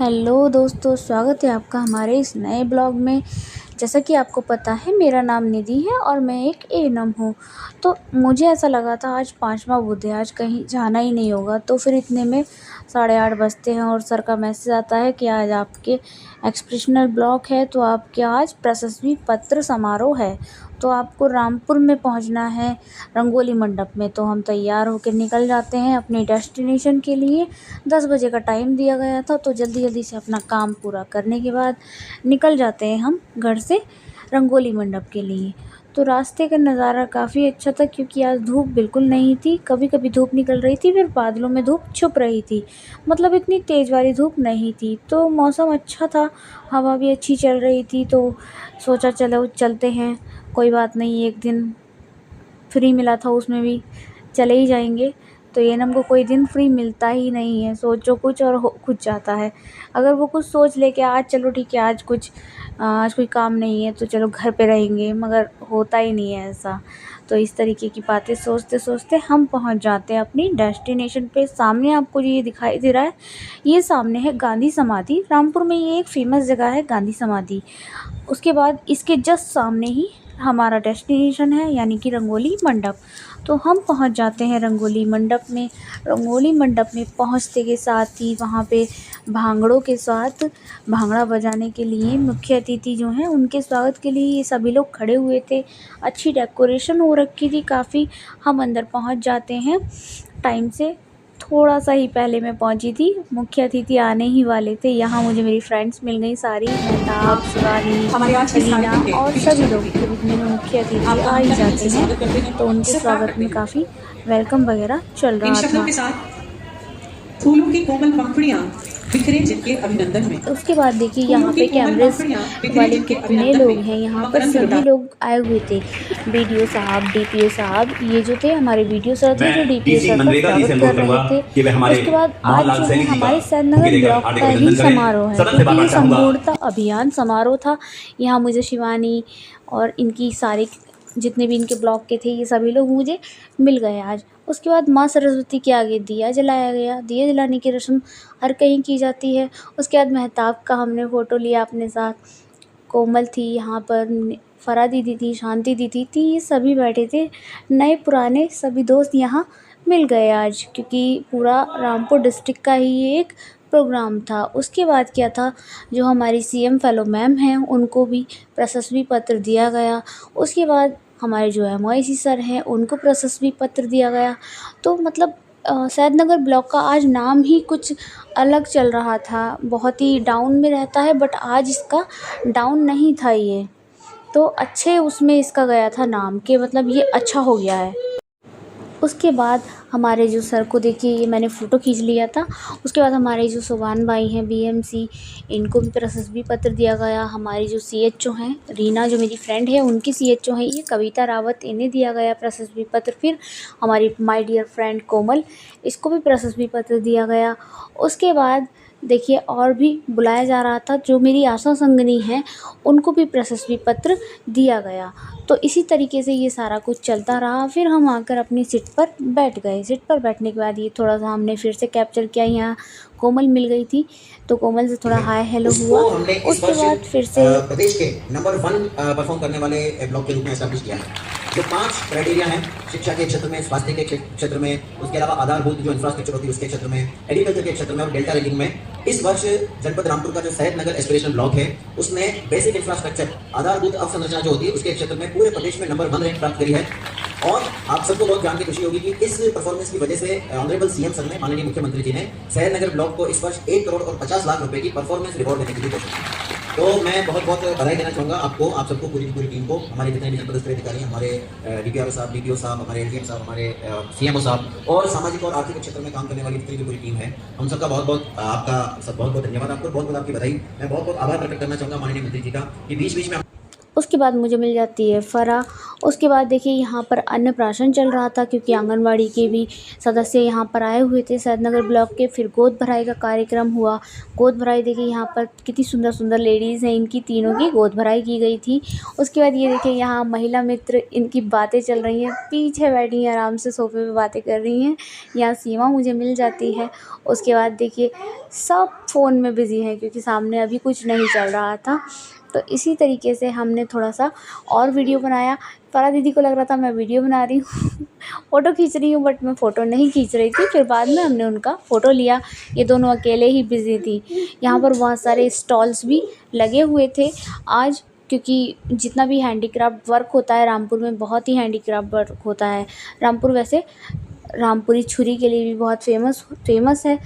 Hello दोस्तों, स्वागत है आपका हमारे इस नए ब्लॉग में। जैसा कि आपको पता है, मेरा नाम निधि है और मैं एक एएनएम हूँ। तो मुझे ऐसा लगा था आज 5वां बुध है, आज कहीं जाना ही नहीं होगा। तो फिर इतने में 8:30 बजते हैं और सर का मैसेज आता है कि आज आपके एक्सप्रेशनल ब्लॉक है, तो आपके आज प्रशस्ति पत्र समारोह है, तो आपको रामपुर में पहुंचना है रंगोली मंडप में। तो हम तैयार होकर निकल जाते हैं अपने डेस्टिनेशन के लिए। 10 बजे का टाइम दिया गया था, तो जल्दी जल्दी से अपना काम पूरा करने के बाद निकल जाते हैं हम घर से रंगोली मंडप के लिए। तो रास्ते का नज़ारा काफ़ी अच्छा था, क्योंकि आज धूप बिल्कुल नहीं थी। कभी कभी धूप निकल रही थी, फिर बादलों में धूप छुप रही थी, मतलब इतनी तेज़ वाली धूप नहीं थी। तो मौसम अच्छा था, हवा भी अच्छी चल रही थी। तो सोचा चलो चलते हैं, कोई बात नहीं, एक दिन फ्री मिला था उसमें भी चले ही जाएंगे। तो एएनएम को कोई दिन फ्री मिलता ही नहीं है, सोचो कुछ और हो कुछ जाता है। अगर वो कुछ सोच ले कि आज चलो ठीक है, आज कोई काम नहीं है तो चलो घर पे रहेंगे, मगर होता ही नहीं है ऐसा। तो इस तरीके की बातें सोचते सोचते हम पहुंच जाते हैं अपनी डेस्टिनेशन पे। सामने आपको ये दिखाई दे रहा है, ये सामने है गांधी समाधि। रामपुर में ये एक फ़ेमस जगह है गांधी समाधि। उसके बाद इसके जस्ट सामने ही हमारा डेस्टिनेशन है, यानी कि रंगोली मंडप। तो हम पहुंच जाते हैं रंगोली मंडप में। रंगोली मंडप में पहुंचते के साथ ही वहां पे भांगड़ों के साथ भांगड़ा बजाने के लिए मुख्य अतिथि जो हैं उनके स्वागत के लिए ये सभी लोग खड़े हुए थे। अच्छी डेकोरेशन हो रखी थी काफ़ी। हम अंदर पहुंच जाते हैं टाइम से, थोड़ा सा ही पहले मैं पहुंची थी, मुख्य अतिथि आने ही वाले थे। यहाँ मुझे मेरी फ्रेंड्स मिल गई सारी, मेहताब, शिवानी, अलीना और सभी लोग। जब इतने में मुख्य अतिथि आ ही जाते हैं तो उनके स्वागत में काफ़ी वेलकम वगैरह चल रहा था। फूलों की कोमल पंखुड़ियां बिखरे जिनके अभिनंदन में। उसके बाद देखिए यहाँ पे कैमरेस वाले कितने लोग हैं, यहाँ पर सभी लोग आए हुए थे। बीडीओ साहब, डीपीओ साहब, ये जो थे हमारे बीडीओ सर थे जो डीपीओ सर का स्वागत कर रहे थे। उसके बाद आज जो है हमारे सैदनगर ब्लॉक का ही समारोह है, क्योंकि ये संपूर्णता अभियान समारोह था। यहाँ मुझे शिवानी और इनकी सारी जितने भी इनके ब्लॉक के थे, ये सभी लोग मुझे मिल गए आज। उसके बाद माँ सरस्वती के आगे दिया जलाया गया। दिया जलाने की रस्म हर कहीं की जाती है। उसके बाद मेहताब का हमने फ़ोटो लिया अपने साथ। कोमल थी यहाँ पर, फ़रा दीदी थी, शांति दीदी थी, ये सभी बैठे थे। नए पुराने सभी दोस्त यहाँ मिल गए आज, क्योंकि पूरा रामपुर डिस्ट्रिक्ट का ही ये एक प्रोग्राम था। उसके बाद क्या था, जो हमारी सीएम फेलो मैम हैं उनको भी प्रशस्ति पत्र दिया गया। उसके बाद हमारे जो एमओआईसी सर हैं उनको प्रशस्ति पत्र दिया गया। तो मतलब सैदनगर ब्लॉक का आज नाम ही कुछ अलग चल रहा था। बहुत ही डाउन में रहता है, बट आज इसका डाउन नहीं था ये, तो अच्छे उसमें इसका गया था नाम, कि मतलब ये अच्छा हो गया है। उसके बाद हमारे जो सर को देखिए, ये मैंने फ़ोटो खींच लिया था। उसके बाद हमारे जो सुभान भाई हैं बीएमसी, इनको भी प्रशस्ति पत्र दिया गया। हमारी जो सीएचओ हैं रीना, जो मेरी फ्रेंड है उनकी सीएचओ हैं ये कविता रावत, इन्हें दिया गया प्रशस्ति पत्र। फिर हमारी माय डियर फ्रेंड कोमल, इसको भी प्रशस्ति पत्र दिया गया। उसके बाद देखिए और भी बुलाया जा रहा था, जो मेरी आशा संगिनी हैं उनको भी प्रशस्ति पत्र दिया गया। तो इसी तरीके से ये सारा कुछ चलता रहा। फिर हम आकर अपनी सीट पर बैठ गए। सीट पर बैठने के बाद ये थोड़ा सा हमने फिर से कैप्चर किया, यहाँ कोमल मिल गई थी तो कोमल से थोड़ा हाय हेलो हुआ। उसके बाद फिर से प्रदेश के नंबर 1 परफॉर्म करने वाले ब्लॉक के रूप में एस्टैब्लिश किया है। जो 5 क्राइटेरिया हैं, शिक्षा के क्षेत्र में, स्वास्थ्य के क्षेत्र में, उसके अलावा आधारभूत जो इंफ्रास्ट्रक्चर होती है उसके क्षेत्र में, एग्रीकल्चर के क्षेत्र में और डेल्टा रीजन में, इस वर्ष जनपद रामपुर का जो सैदनगर एस्पिरेशनल ब्लॉक है उसने बेसिक इंफ्रास्ट्रक्चर, आधारभूत अवसंरचना जो होती है उसके क्षेत्र में पूरे प्रदेश में नंबर 1 रैंक प्राप्त करी है। और आप सबको बहुत जान के खुशी होगी कि इस परफॉर्मेंस की वजह से ऑनरेबल सीएम सर ने, माननीय मुख्यमंत्री जी ने सैदनगर ब्लॉक को इस वर्ष 1 करोड़ और 50 लाख रुपए की परफॉर्मेंस रिवॉर्ड देने के लिए घोषणा की। तो मैं बहुत बहुत बधाई देना चाहूँगा आपको, आप सबको, पूरी टीम को, हमारे जितने भी जनपद अधिकारी, हमारे डीपीआर साहब, डीपीओ साहब, हमारे एलडीएम साहब, हमारे सीएमओ साहब और सामाजिक और आर्थिक क्षेत्र में काम करने वाली जितनी भी पूरी टीम है, हम सबका बहुत बहुत आपका सब बहुत बहुत धन्यवाद। आपको बहुत बहुत आपकी बधाई। मैं बहुत बहुत आभार प्रकट करना चाहूँगा माननीय मंत्री जी का कि बीच बीच में। उसके बाद मुझे मिल जाती है फ़रा। उसके बाद देखिए यहाँ पर अन्नप्राशन चल रहा था, क्योंकि आंगनवाड़ी के भी सदस्य यहाँ पर आए हुए थे सैदनगर ब्लॉक के। फिर गोद भराई का कार्यक्रम हुआ। गोद भराई देखिए यहाँ पर कितनी सुंदर सुंदर लेडीज़ हैं, इनकी तीनों की गोद भराई की गई थी। उसके बाद ये देखिए यहाँ महिला मित्र, इनकी बातें चल रही हैं, पीछे बैठी हैं आराम से सोफे पे बातें कर रही हैं। यहाँ सीमा मुझे मिल जाती है। उसके बाद देखिए सब फ़ोन में बिज़ी हैं क्योंकि सामने अभी कुछ नहीं चल रहा था। तो इसी तरीके से हमने थोड़ा-सा और वीडियो बनाया। फ़राह दीदी को लग रहा था मैं वीडियो बना रही हूँ फ़ोटो खींच रही हूँ, बट मैं फ़ोटो नहीं खींच रही थी। फिर बाद में हमने उनका फ़ोटो लिया। ये दोनों अकेले ही बिज़ी थी। यहाँ पर बहुत सारे स्टॉल्स भी लगे हुए थे आज, क्योंकि जितना भी हैंडीक्राफ़्ट वर्क होता है रामपुर में, बहुत ही हैंडीक्राफ़्ट वर्क होता है। रामपुर वैसे रामपुरी छुरी के लिए भी बहुत फ़ेमस है।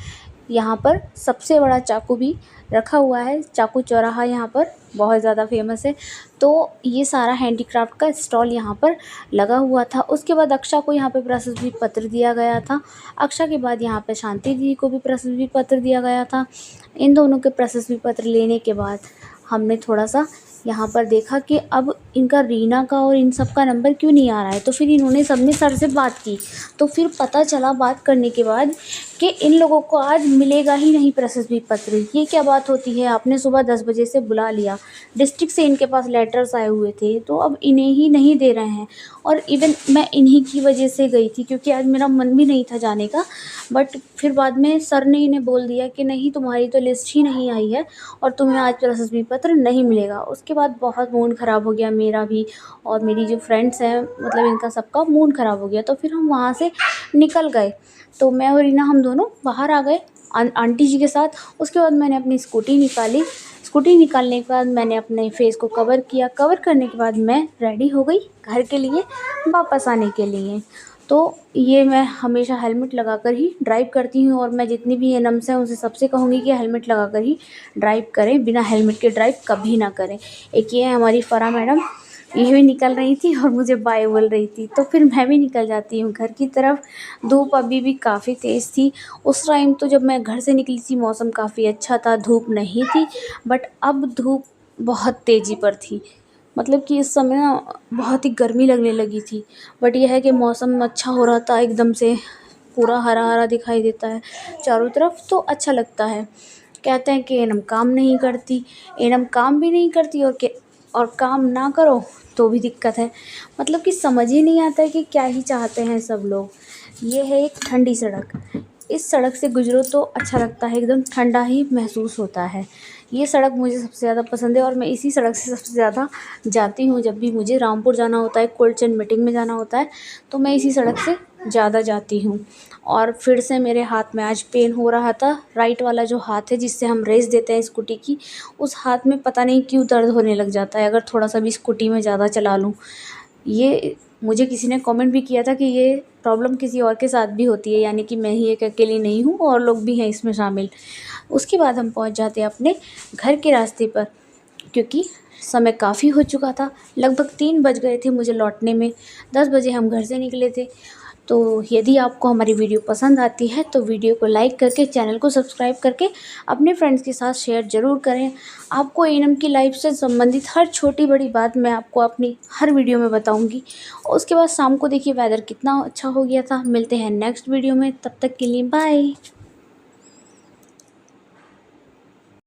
यहाँ पर सबसे बड़ा चाकू भी रखा हुआ है। चाकू चौराहा यहाँ पर बहुत ज़्यादा फ़ेमस है। तो ये सारा हैंडीक्राफ़्ट का स्टॉल यहाँ पर लगा हुआ था। उसके बाद अक्षा को यहाँ पे प्रशस्ति पत्र दिया गया था। अक्षा के बाद यहाँ पे शांति दीदी को भी प्रशस्ति पत्र दिया गया था। इन दोनों के प्रशस्ति पत्र लेने के बाद हमने थोड़ा-सा यहाँ पर देखा कि अब इनका रीना का और इन सब का नंबर क्यों नहीं आ रहा है। तो फिर इन्होंने सबने सर से बात की। तो फिर पता चला बात करने के बाद कि इन लोगों को आज मिलेगा ही नहीं प्रशस्ति पत्र। ये क्या बात होती है, आपने सुबह 10 बजे से बुला लिया, डिस्ट्रिक्ट से इनके पास लेटर्स आए हुए थे, तो अब इन्हें ही नहीं दे रहे हैं। और इवन मैं इन्हीं की वजह से गई थी, क्योंकि आज मेरा मन भी नहीं था जाने का। बट फिर बाद में सर ने इन्हें बोल दिया कि नहीं, तुम्हारी तो लिस्ट ही नहीं आई है और तुम्हें आज प्रशस्ति पत्र नहीं मिलेगा। उसके बाद बहुत मूड ख़राब हो गया मेरा भी, और मेरी जो फ्रेंड्स हैं, मतलब इनका सबका मूड ख़राब हो गया। तो फिर हम वहाँ से निकल गए। तो मैं और रीना हम दोनों बाहर आ गए आंटी जी के साथ। उसके बाद मैंने अपनी स्कूटी निकाली। स्कूटी निकालने के बाद मैंने अपने फेस को कवर किया। कवर करने के बाद मैं रेडी हो गई घर के लिए वापस आने के लिए। तो ये मैं हमेशा हेलमेट लगाकर ही ड्राइव करती हूँ, और मैं जितनी भी एनम्स हैं उनसे सबसे कहूँगी कि हेलमेट लगाकर ही ड्राइव करें, बिना हेलमेट के ड्राइव कभी ना करें। एक ये है हमारी फ़राह मैडम, ये भी निकल रही थी और मुझे बाय बोल रही थी, तो फिर मैं भी निकल जाती हूँ घर की तरफ। धूप अभी भी काफ़ी तेज़ थी। उस टाइम तो जब मैं घर से निकली थी मौसम काफ़ी अच्छा था, धूप नहीं थी। बट अब धूप बहुत तेज़ी पर थी, मतलब कि इस समय ना बहुत ही गर्मी लगने लगी थी। बट यह है कि मौसम अच्छा हो रहा था, एकदम से पूरा हरा-हरा दिखाई देता है चारों तरफ, तो अच्छा लगता है। कहते हैं कि एनम काम नहीं करती, एनम काम भी नहीं करती, और काम ना करो तो भी दिक्कत है। मतलब कि समझ ही नहीं आता है कि क्या ही चाहते हैं सब लोग। ये है एक ठंडी सड़क। इस सड़क से गुजरो तो अच्छा लगता है, एकदम ठंडा ही महसूस होता है। ये सड़क मुझे सबसे ज़्यादा पसंद है, और मैं इसी सड़क से सबसे ज़्यादा जाती हूँ। जब भी मुझे रामपुर जाना होता है, कोल्ड चेन मीटिंग में जाना होता है, तो मैं इसी सड़क से ज़्यादा जाती हूँ। और फिर से मेरे हाथ में आज पेन हो रहा था। राइट वाला जो हाथ है जिससे हम रेस देते हैं स्कूटी की, उस हाथ में पता नहीं क्यों दर्द होने लग जाता है अगर थोड़ा सा भी स्कूटी में ज़्यादा चला लूँ। ये मुझे किसी ने कमेंट भी किया था कि ये प्रॉब्लम किसी और के साथ भी होती है, यानी कि मैं ही एक अकेली नहीं हूँ, और लोग भी हैं इसमें शामिल। उसके बाद हम पहुँच जाते हैं अपने घर के रास्ते पर, क्योंकि समय काफ़ी हो चुका था। लगभग 3 बज गए थे मुझे लौटने में। 10 बजे हम घर से निकले थे। तो यदि आपको हमारी वीडियो पसंद आती है तो वीडियो को लाइक करके, चैनल को सब्सक्राइब करके अपने फ्रेंड्स के साथ शेयर ज़रूर करें। आपको एनम की लाइफ से संबंधित हर छोटी बड़ी बात मैं आपको अपनी हर वीडियो में बताऊंगी। उसके बाद शाम को देखिए वेदर कितना अच्छा हो गया था। मिलते हैं नेक्स्ट वीडियो में, तब तक के लिए बाय।